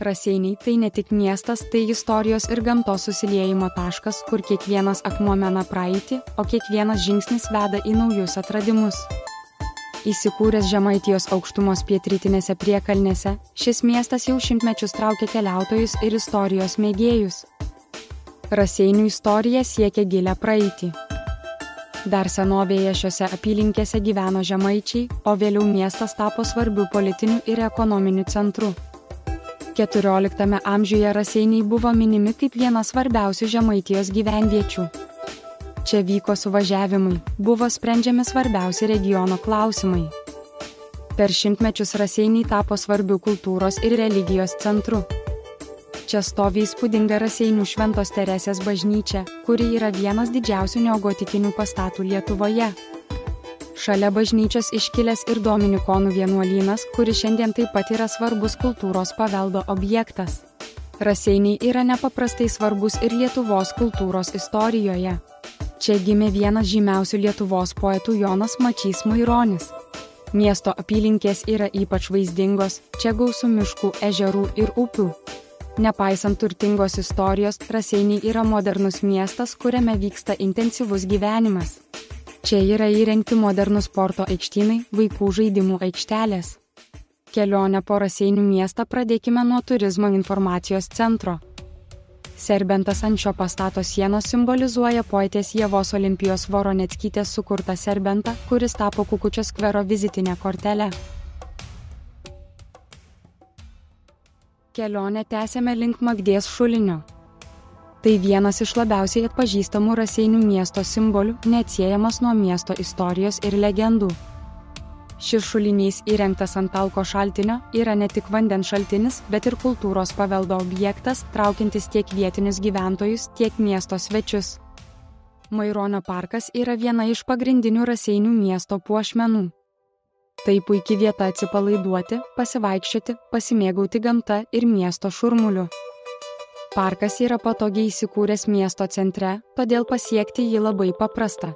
Raseiniai tai ne tik miestas, tai istorijos ir gamtos susiliejimo taškas, kur kiekvienas akmuo mena praeitį, o kiekvienas žingsnis veda į naujus atradimus. Įsikūręs Žemaitijos aukštumos pietrytinėse priekalnėse, šis miestas jau šimtmečius traukia keliautojus ir istorijos mėgėjus. Raseinių istorija siekia gilią praeitį. Dar senovėje šiose apylinkėse gyveno žemaičiai, o vėliau miestas tapo svarbiu politiniu ir ekonominiu centru. 14 amžiuje Raseiniai buvo minimi kaip viena svarbiausių Žemaitijos gyvenviečių. Čia vyko suvažiavimai, buvo sprendžiami svarbiausi regiono klausimai. Per šimtmečius Raseiniai tapo svarbiu kultūros ir religijos centru. Čia stovi įspūdinga Raseinių Šventos Teresės bažnyčia, kuri yra vienas didžiausių neogotikinių pastatų Lietuvoje. Šalia bažnyčios iškilęs ir dominikonų vienuolynas, kuris šiandien taip pat yra svarbus kultūros paveldo objektas. Raseiniai yra nepaprastai svarbus ir Lietuvos kultūros istorijoje. Čia gimė vienas žymiausių Lietuvos poetų Jonas Mačys Maironis. Miesto apylinkės yra ypač vaizdingos, čia gausu miškų, ežerų ir upių. Nepaisant turtingos istorijos, Raseiniai yra modernus miestas, kuriame vyksta intensyvus gyvenimas. Čia yra įrengti modernus sporto aikštynai, vaikų žaidimų aikštelės. Kelionę po Raseinių miestą pradėkime nuo turizmo informacijos centro. Serbentas ant šio pastato sienos simbolizuoja poetės Ievos Olimpijos Voroneckytės sukurtą serbentą, kuris tapo Kukučio skvero vizitinė kortele. Kelionę tęsėme link Magdės šulinio. Tai vienas iš labiausiai atpažįstamų Raseinių miesto simbolių, neatsiejamas nuo miesto istorijos ir legendų. Šis šulinys įrengtas ant talko šaltinio yra ne tik vandens šaltinis, bet ir kultūros paveldo objektas, traukiantis tiek vietinius gyventojus, tiek miesto svečius. Maironio parkas yra viena iš pagrindinių Raseinių miesto puošmenų. Tai puikia vieta atsipalaiduoti, pasivaikščioti, pasimėgauti gamta ir miesto šurmuliu. Parkas yra patogiai įsikūręs miesto centre, todėl pasiekti jį labai paprasta.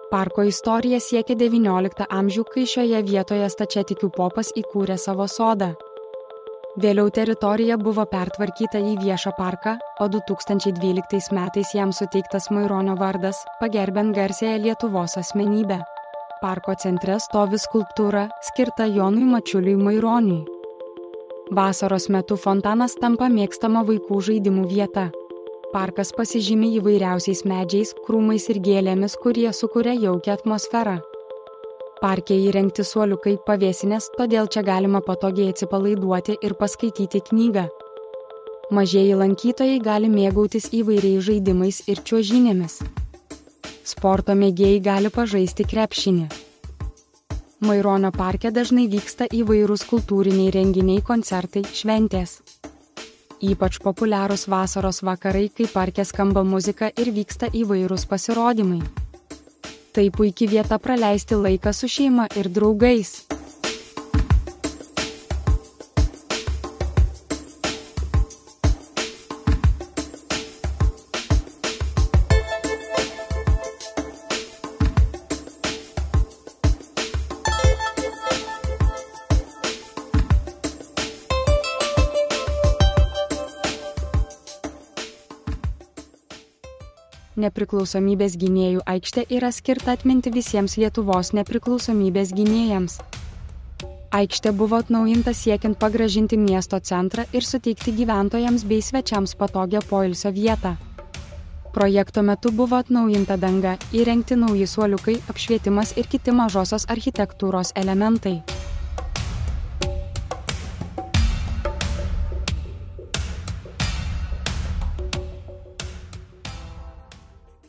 Parko istorija siekia XIX amžių, kai šioje vietoje stačiatikių popas įkūrė savo sodą. Vėliau teritorija buvo pertvarkyta į viešą parką, o 2012 metais jam suteiktas Maironio vardas, pagerbiant garsiąją Lietuvos asmenybę. Parko centre stovi skulptūra, skirta Jonui Mačiuliui Maironiui. Vasaros metu fontanas tampa mėgstama vaikų žaidimų vieta. Parkas pasižymi įvairiausiais medžiais, krūmais ir gėlėmis, kurie sukuria jaukią atmosferą. Parke įrengti suoliukai pavėsinės, todėl čia galima patogiai atsipalaiduoti ir paskaityti knygą. Mažieji lankytojai gali mėgautis įvairiais žaidimais ir čiuožynėmis. Sporto mėgėjai gali pažaisti krepšinį. Maironio parke dažnai vyksta įvairūs kultūriniai renginiai, koncertai, šventės. Ypač populiarūs vasaros vakarai, kai parke skamba muzika ir vyksta įvairūs pasirodymai. Tai puikia vieta praleisti laiką su šeima ir draugais. Nepriklausomybės gynėjų aikštė yra skirta atminti visiems Lietuvos nepriklausomybės gynėjams. Aikštė buvo atnaujinta siekiant pagrąžinti miesto centrą ir suteikti gyventojams bei svečiams patogią poilsio vietą. Projekto metu buvo atnaujinta danga, įrengti nauji suoliukai, apšvietimas ir kiti mažosios architektūros elementai.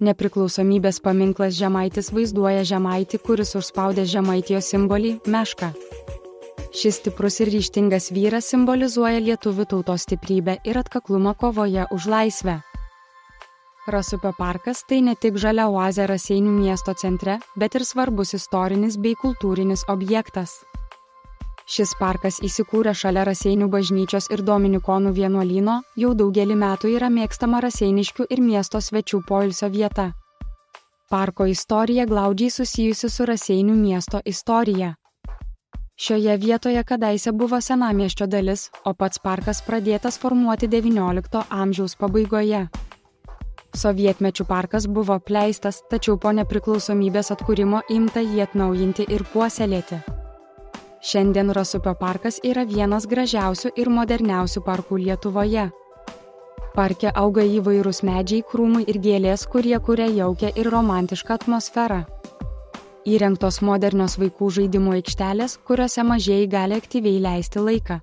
Nepriklausomybės paminklas Žemaitis vaizduoja žemaitį, kuris užspaudė Žemaitijos simbolį – mešką. Šis stiprus ir ryžtingas vyras simbolizuoja lietuvių tautos stiprybę ir atkaklumą kovoje už laisvę. Rasupio parkas tai ne tik žalia oazė Raseinių miesto centre, bet ir svarbus istorinis bei kultūrinis objektas. Šis parkas įsikūrė šalia Raseinių bažnyčios ir dominikonų vienuolyno, jau daugelį metų yra mėgstama raseiniškių ir miesto svečių poilsio vieta. Parko istorija glaudžiai susijusi su Raseinių miesto istorija. Šioje vietoje kadaise buvo senamiesčio dalis, o pats parkas pradėtas formuoti XIX amžiaus pabaigoje. Sovietmečių parkas buvo apleistas, tačiau po nepriklausomybės atkūrimo imta jį atnaujinti ir puoselėti. Šiandien Rasupio parkas yra vienas gražiausių ir moderniausių parkų Lietuvoje. Parke auga įvairūs medžiai, krūmai ir gėlės, kurie kuria jaukią ir romantišką atmosferą. Įrengtos modernios vaikų žaidimų aikštelės, kuriuose mažieji gali aktyviai leisti laiką.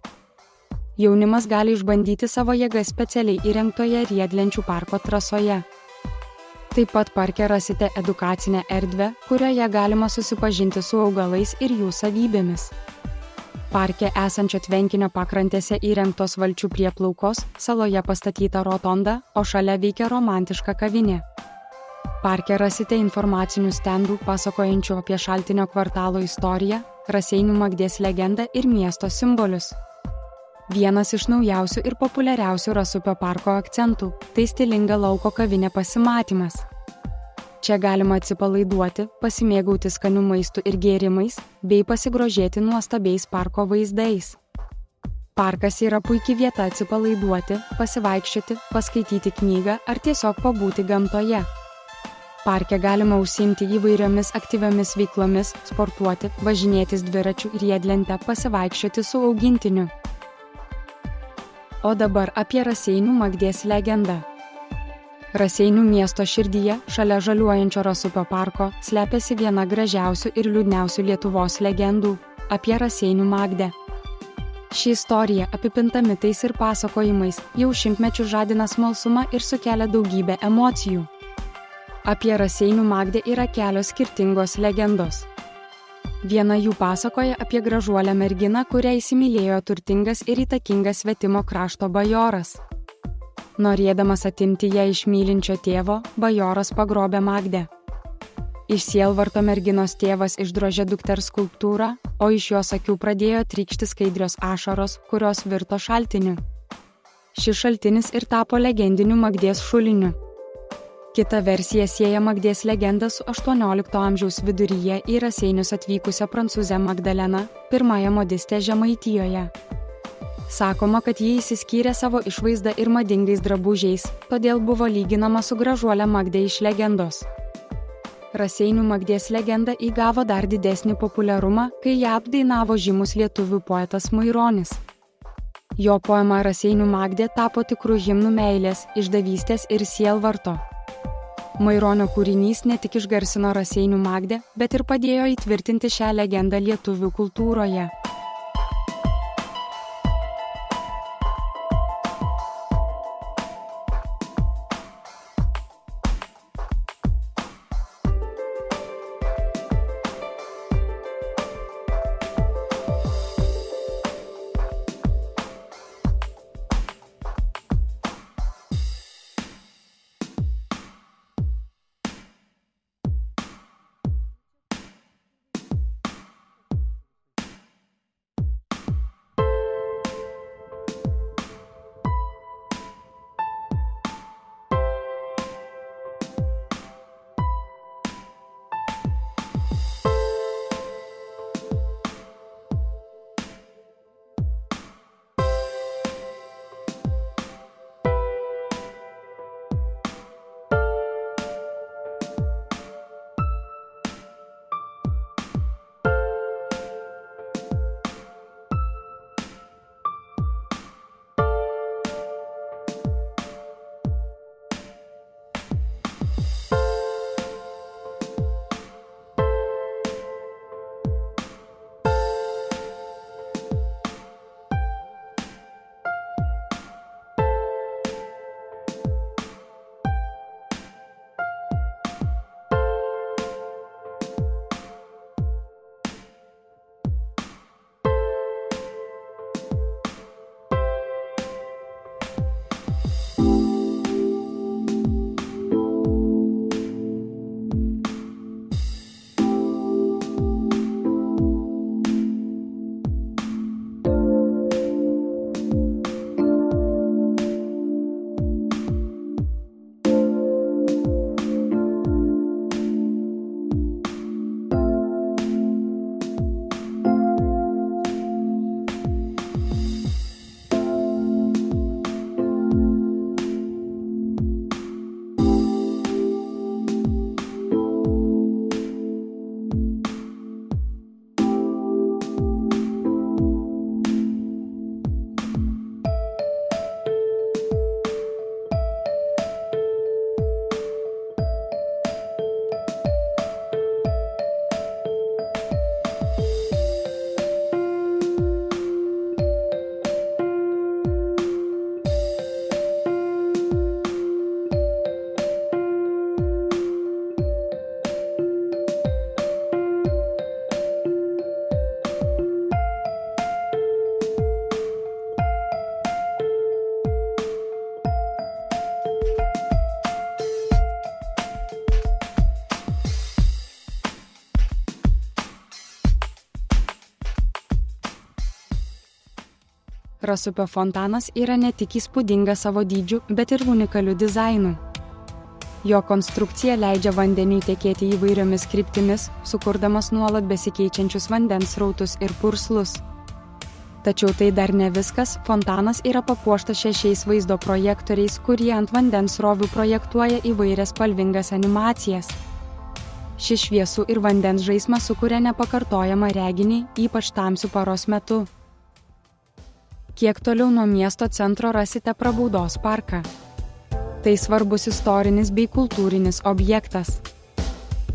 Jaunimas gali išbandyti savo jėgas specialiai įrengtoje riedlenčių parko trasoje. Taip pat parke rasite edukacinę erdvę, kurioje galima susipažinti su augalais ir jų savybėmis. Parke esančio tvenkinio pakrantėse įrengtos valčių prieplaukos, saloje pastatyta rotonda, o šalia veikia romantiška kavinė. Parke rasite informacinių stendų pasakojančių apie Šaltinio kvartalo istoriją, Raseinių Magdės legendą ir miesto simbolius. Vienas iš naujausių ir populiariausių Rasupio parko akcentų – tai stilinga lauko kavinė pasimatymas. Čia galima atsipalaiduoti, pasimėgauti skanių maistų ir gėrimais, bei pasigrožėti nuostabiais parko vaizdais. Parkas yra puikia vieta atsipalaiduoti, pasivaikščioti, paskaityti knygą ar tiesiog pabūti gamtoje. Parke galima užsiimti įvairiomis aktyviomis veiklomis, sportuoti, važinėtis dviračių riedlente, pasivaikščioti su augintiniu. O dabar apie Raseinių Magdės legendą. Raseinių miesto širdyje, šalia žaliuojančio Rasupio parko, slepiasi viena gražiausių ir liūdniausių Lietuvos legendų – apie Raseinių Magdę. Ši istorija, apipinta mitais ir pasakojimais, jau šimtmečių žadina smalsumą ir sukelia daugybę emocijų. Apie Raseinių Magdę yra kelios skirtingos legendos. Viena jų pasakoja apie gražuolę merginą, kurią įsimylėjo turtingas ir įtakingas svetimo krašto bajoras. Norėdamas atimti ją iš mylinčio tėvo, bajoras pagrobė Magdę. Iš sielvarto merginos tėvas išdrožė dukters skulptūrą, o iš jos akių pradėjo trykšti skaidrios ašaros, kurios virto šaltiniu. Šis šaltinis ir tapo legendiniu Magdės šuliniu. Kita versija sieja Magdės legendą su XVIII amžiaus viduryje į Raseinius atvykusią prancūzę Magdaleną, pirmąją modistę Žemaitijoje. Sakoma, kad ji išsiskyrė savo išvaizdą ir madingais drabužiais, todėl buvo lyginama su gražuole Magde iš legendos. Raseinių Magdės legenda įgavo dar didesnį populiarumą, kai ją apdainavo žymus lietuvių poetas Maironis. Jo poema Raseinių Magdė tapo tikrų himnų meilės, išdavystės ir sielvarto. Maironio kūrinys ne tik išgarsino Raseinių Magdę, bet ir padėjo įtvirtinti šią legendą lietuvių kultūroje. Rasupio fontanas yra ne tik įspūdingas savo dydžiu, bet ir unikaliu dizainu. Jo konstrukcija leidžia vandeniui tekėti įvairiomis kryptimis, sukurdamas nuolat besikeičiančius vandens srautus ir purslus. Tačiau tai dar ne viskas, fontanas yra papuoštas 6 vaizdo projektoriais, kurie ant vandens srovių projektuoja įvairias spalvingas animacijas. Šis šviesų ir vandens žaismas sukuria nepakartojamą reginį, ypač tamsiu paros metu. Kiek toliau nuo miesto centro rasite Prabaudos parką. Tai svarbus istorinis bei kultūrinis objektas.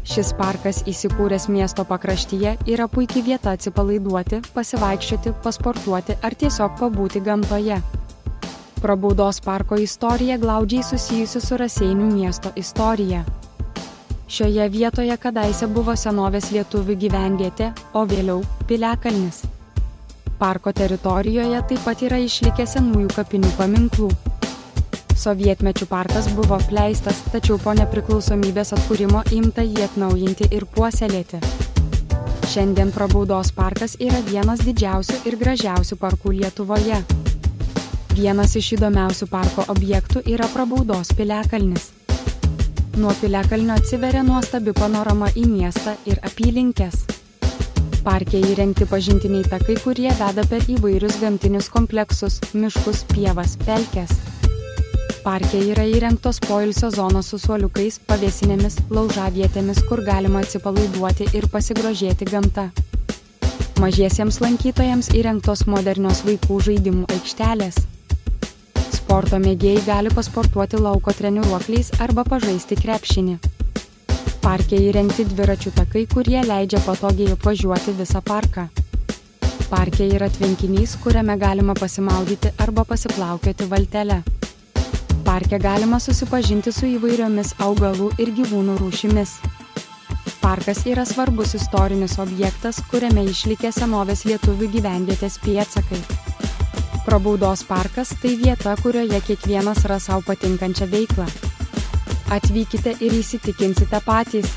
Šis parkas įsikūręs miesto pakraštyje yra puikiai vieta atsipalaiduoti, pasivaikščioti, pasportuoti ar tiesiog pabūti gamtoje. Prabaudos parko istorija glaudžiai susijusi su Raseinių miesto istorija. Šioje vietoje kadaise buvo senovės lietuvių gyvenvietė, o vėliau piliakalnis. Parko teritorijoje taip pat yra išlikę senųjų kapinių paminklų. Sovietmečių parkas buvo apleistas, tačiau po nepriklausomybės atkūrimo imta jį atnaujinti ir puoselėti. Šiandien Prabaudos parkas yra vienas didžiausių ir gražiausių parkų Lietuvoje. Vienas iš įdomiausių parko objektų yra Prabaudos piliakalnis. Nuo piliakalnio atsiveria nuostabi panorama į miestą ir apylinkes. Parke įrengti pažintiniai takai, kurie veda per įvairius gamtinius kompleksus, miškus, pievas, pelkes. Parke yra įrengtos poilsio zonos su suoliukais, pavėsinėmis, laužavietėmis, kur galima atsipalaiduoti ir pasigrožėti gamta. Mažiesiems lankytojams įrengtos modernios vaikų žaidimų aikštelės. Sporto mėgėjai gali pasportuoti lauko treniruokliais arba pažaisti krepšinį. Parke įrengti dviračių takai, kurie leidžia patogiai apvažiuoti visą parką. Parke yra tvenkinys, kuriame galima pasimaudyti arba pasiplaukioti valtele. Parke galima susipažinti su įvairiomis augalų ir gyvūnų rūšimis. Parkas yra svarbus istorinis objektas, kuriame išlikę senovės lietuvių gyvenvietės pėdsakai. Prabaudos parkas tai vieta, kurioje kiekvienas ras sau patinkančią veiklą. Atvykite ir įsitikinsite patys.